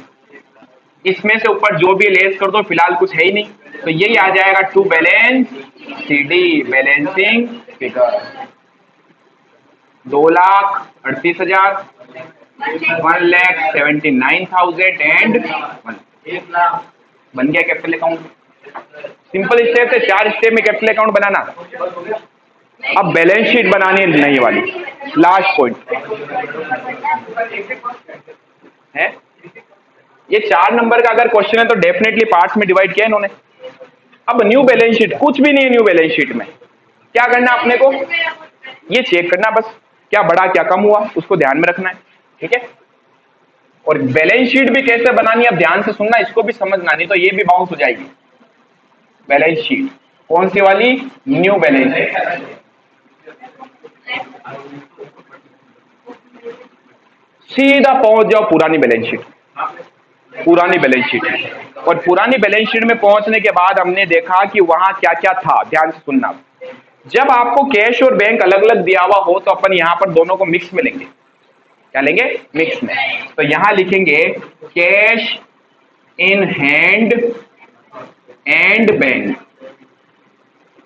Speaker 1: इसमें से ऊपर जो भी लेस कर दो, फिलहाल कुछ है ही नहीं तो यही आ जाएगा to balance CD balancing figure. 2,38,000, 1,79,000 and 1 lakh. बन गया कैपिटल अकाउंट। सिंपल स्टेप है, 4 स्टेप में कैपिटल अकाउंट बनाना। अब बैलेंस शीट बनानी है नई वाली, लास्ट पॉइंट है। ये 4 नंबर का अगर क्वेश्चन है तो डेफिनेटली पार्ट्स में डिवाइड किया है इन्होंने। अब न्यू बैलेंस शीट, कुछ भी नहीं है न्यू बैलेंस शीट में। क्या करना अपने को? ये चेक करना बस, क्या बढ़ा क्या कम हुआ, उसको ध्यान में रखना है। ठीक है? और बैलेंस शीट भी कैसे बनानी है अब ध्यान से सुनना, इसको भी समझना, नहीं तो ये भी बाउंस हो जाएगी। बैलेंस शीट कौन सी वाली? New balance sheet. सीधा पहुंच जाओ पुरानी बैलेंस शीट। पुरानी बैलेंस शीट, और पुरानी बैलेंस शीट में पहुंचने के बाद हमने देखा कि वहां क्या क्या था। ध्यान से सुनना, जब आपको कैश और बैंक अलग अलग दिया हुआ हो तो अपन यहां पर दोनों को मिक्स में लेंगे। क्या लेंगे? मिक्स में। तो यहां लिखेंगे cash in hand and bank,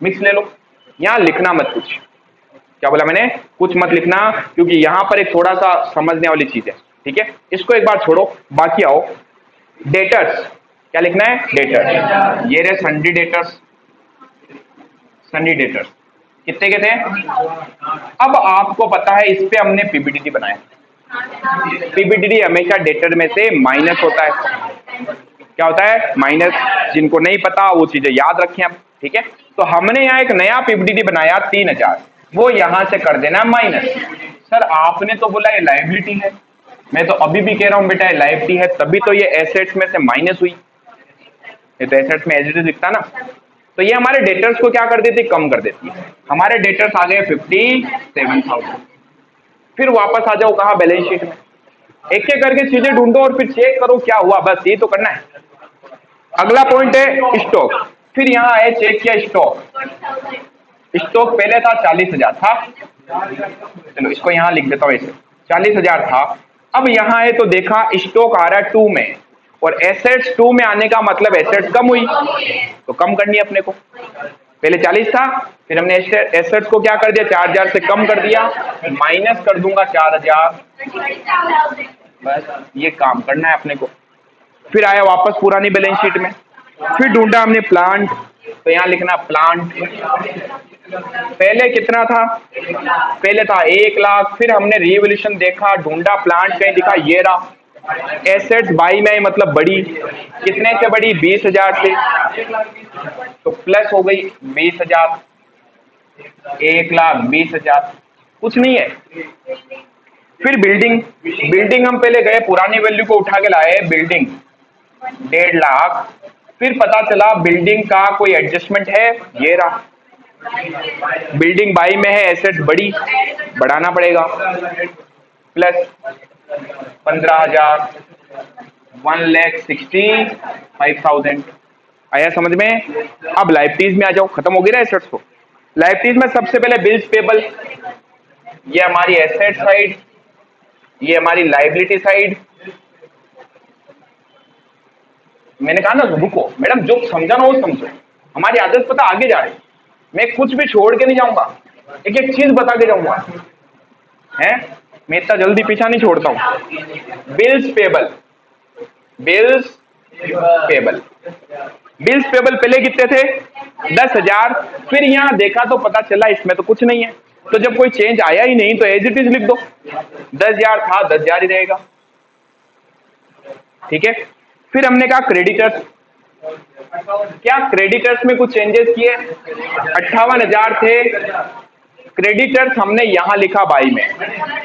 Speaker 1: mix ले लो। यहां लिखना मत कुछ। क्या बोला मैंने? कुछ मत लिखना, क्योंकि यहां पर एक थोड़ा सा समझने वाली चीज है। ठीक है? इसको एक बार छोड़ो, बाकी आओ। डेटर्स, क्या लिखना है? डेटर्स। ये रहे सन्डी डेटर्स। सन्डी डेटर्स कितने के थे? अब आपको पता है इस पे हमने पीबीडीटी बनाया। पीबीडीटी हमेशा डेटर में से माइनस होता है। क्या होता है? माइनस। जिनको नहीं पता वो चीजें याद रखें आप। ठीक है? तो हमने यहाँ एक नया पीबीडीटी बनाया 3,000, वो यहां से कर देना माइनस। सर आपने तो बोला ये लायबिलिटी है, मैं तो अभी भी कह रहा हूं बेटा ये लायबिलिटी है, तभी तो ये एसेट्स में से माइनस हुई। ये तो एसेट्स में एज इट इज दिखता ना। तो ये हमारे डेटर्स को क्या कर देती? कम कर देती है। हमारे डेटर्स आ गए 57,000। फिर वापस आ जाओ कहा? बैलेंस शीट में। एक एक करके चीजें ढूंढो और फिर चेक करो क्या हुआ, बस ये तो करना है। अगला पॉइंट है स्टॉक। फिर यहाँ आए, चेक किया स्टॉक। स्टॉक पहले था 40,000 था, चलो इसको यहां लिख देता हूं ऐसे, 40,000 था। अब यहां है तो देखा स्टॉक आ रहा है 2 में, और एसेट्स 2 में आने का मतलब एसेट्स कम हुई, तो कम करनी है अपने को। पहले 40 था, फिर हमने एसेट्स को क्या कर दिया? 4,000 से कम कर दिया, माइनस कर दूंगा 4,000। बस ये काम करना है अपने को। फिर आया वापस पुरानी बैलेंस शीट में, फिर ढूंढा हमने प्लांट, तो यहां लिखना प्लांट। पहले कितना था? पहले था 1 लाख। फिर हमने रिवोल्यूशन देखा, ढूंढा प्लांट, कहीं दिखा, ये रहा। एसेट्स बाई में मतलब बड़ी, कितने से बड़ी? 20,000 से, तो प्लस हो गई 20,000। 1,20,000 कुछ नहीं है। फिर बिल्डिंग, बिल्डिंग हम पहले गए पुरानी वैल्यू को उठा के लाए, बिल्डिंग 1.5 लाख। फिर पता चला बिल्डिंग का कोई एडजस्टमेंट है, ये रहा। बिल्डिंग बाई में है, एसेट्स बड़ी, बढ़ाना पड़ेगा, प्लस 15,000, 1,65,000। आया समझ में? अब लायबिलिटीज में आ जाओ, खत्म हो गई ना एसेट्स को। लायबिलिटीज में सबसे पहले बिल्स पेबल, ये हमारी एसेट साइड, ये हमारी लायबिलिटी साइड। मैंने कहा ना रुको मैडम, जो समझा ना वो समझो। हमारी आदत पता आगे जा रही, मैं कुछ भी छोड़ के नहीं जाऊंगा, एक एक चीज बता के जाऊंगा है, मैं इतना जल्दी पीछा नहीं छोड़ता हूं। Bills payable, bills payable, bills payable पहले कितने थे 10,000, फिर यहां देखा तो पता चला इसमें तो कुछ नहीं है, तो जब कोई चेंज आया ही नहीं तो एज इट इज लिख दो, 10,000 था 10,000 ही रहेगा। ठीक है, फिर हमने कहा क्रेडिटर्स, क्या क्रेडिटर्स में कुछ चेंजेस किए, 58,000 थे क्रेडिटर्स, हमने यहां लिखा बाई में,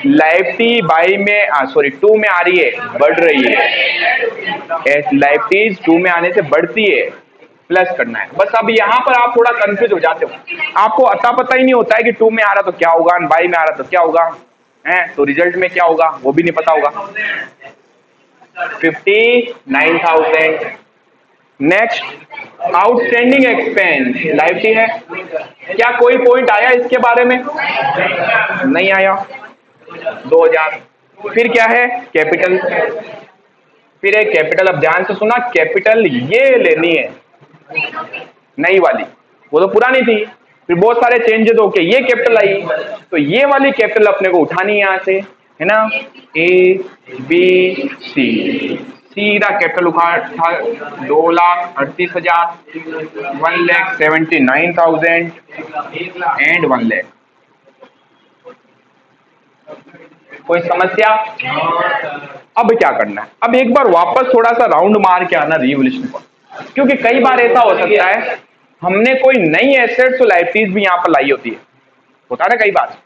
Speaker 1: लाइबिलिटी बाई में सॉरी 2 में आ रही है, बढ़ रही है, लाइबिलिटीज 2 में आने से बढ़ती है, प्लस करना है बस। अब यहां पर आप थोड़ा कंफ्यूज हो जाते हो, आपको अता पता ही नहीं होता है कि 2 में आ रहा तो क्या होगा, बाई में आ रहा तो क्या होगा, है तो रिजल्ट में क्या होगा वो भी नहीं पता होगा। 59,000। नेक्स्ट आउटस्टैंडिंग एक्सपेंस, लाइबिलिटी है, क्या कोई पॉइंट आया इसके बारे में, नहीं आया, 2,000। फिर क्या है कैपिटल, फिर एक कैपिटल, अब ध्यान से सुना, कैपिटल ये लेनी है नई वाली, वो तो पुरानी थी, फिर बहुत सारे चेंजेस होके ये कैपिटल आई, तो ये वाली कैपिटल अपने को उठानी है यहां से, है ना, ए बी सी, सीधा कैपिटल उठा 2,38,000, 1,79,000 एंड 1 लाख। कोई समस्या? अब क्या करना है, अब एक बार वापस थोड़ा सा राउंड मार के आना रिवोल्यूशन पर, क्योंकि कई बार ऐसा हो सकता है हमने कोई नई एसेट्स और लाइबिलिटीज भी यहां पर लाई होती है, होता है ना कई बार,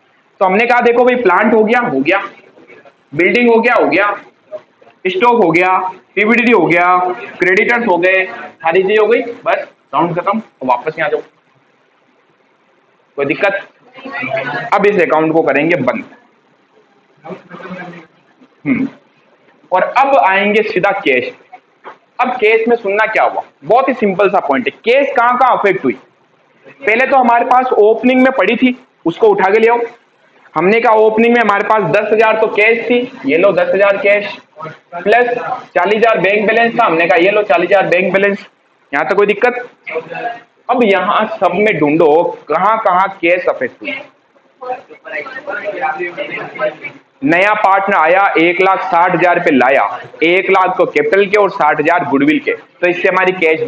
Speaker 1: तो हमने कहा देखो भाई प्लांट हो गया, बिल्डिंग हो गया, स्टॉक हो गया, पीवीडीडी हो गया, क्रेडिटर्स हो गए, सारी चीजें हो गई, बस राउंड खत्म, वापस यहाँ जाओ, कोई दिक्कत? अब इस अकाउंट को करेंगे बंद। और अब आएंगे सीधा कैश। अब केस में सुनना क्या हुआ, बहुत ही सिंपल सा पॉइंट है, केस कहां कहां अफेक्ट हुई, पहले तो हमारे पास ओपनिंग में पड़ी थी, उसको उठा के ले आओ, हमने कहा ओपनिंग में हमारे पास 10,000 तो कैश थी, ये लो 10,000 कैश, प्लस 40,000 बैंक बैलेंस था, हमने कहा ये लो 40,000 बैंक बैलेंस, यहां तक कोई दिक्कत? अब यहां सब में ढूंढो कहां कहां कैश अफेक्ट हुई। नया पार्टनर आया, 1,60,000 पे लाया, 1 लाख तो कैपिटल के और 60,000 गुडविल के, तो इससे हमारी कैश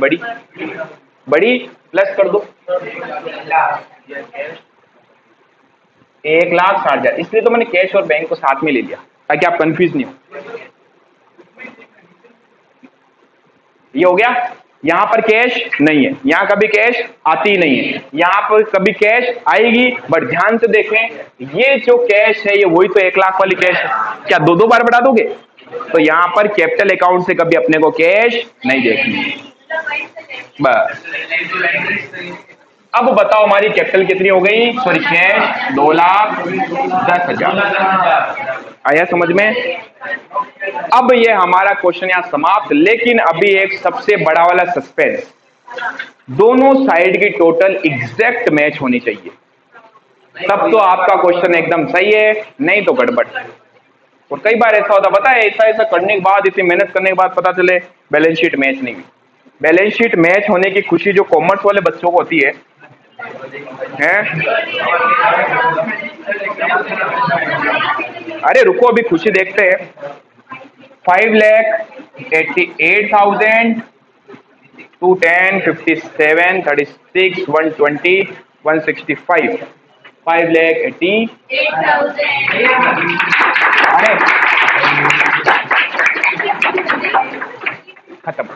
Speaker 1: बढ़ी, प्लस कर दो 1,60,000, इसलिए तो मैंने कैश और बैंक को साथ में ले लिया ताकि आप कंफ्यूज नहीं हो। ये हो गया, यहां पर कैश नहीं है, यहां कभी कैश आती नहीं है, यहां पर कभी कैश आएगी, बट ध्यान से देखें ये जो कैश है ये वही तो 1 लाख वाली कैश है, क्या दो बार बढ़ा दोगे? तो यहां पर कैपिटल अकाउंट से कभी अपने को कैश नहीं देखनी। बस अब बताओ हमारी कैपिटल कितनी हो गई, सॉरी कैश 2,10,000, आया समझ में? अब ये हमारा क्वेश्चन यहां समाप्त, लेकिन अभी एक सबसे बड़ा वाला सस्पेंस, दोनों साइड की टोटल एग्जैक्ट मैच होनी चाहिए, तब तो आपका क्वेश्चन एकदम सही है, नहीं तो गड़बड़। और कई बार ऐसा होता पता है, ऐसा करने के बाद, इतनी मेहनत करने के बाद पता चले बैलेंस शीट मैच नहीं हुई। बैलेंस शीट मैच होने की खुशी जो कॉमर्स वाले बच्चों को होती है, अरे रुको अभी खुशी देखते हैं, 5,88,000, 210, 57, 36, 120, 165, 5,80,000। अरे खत्म।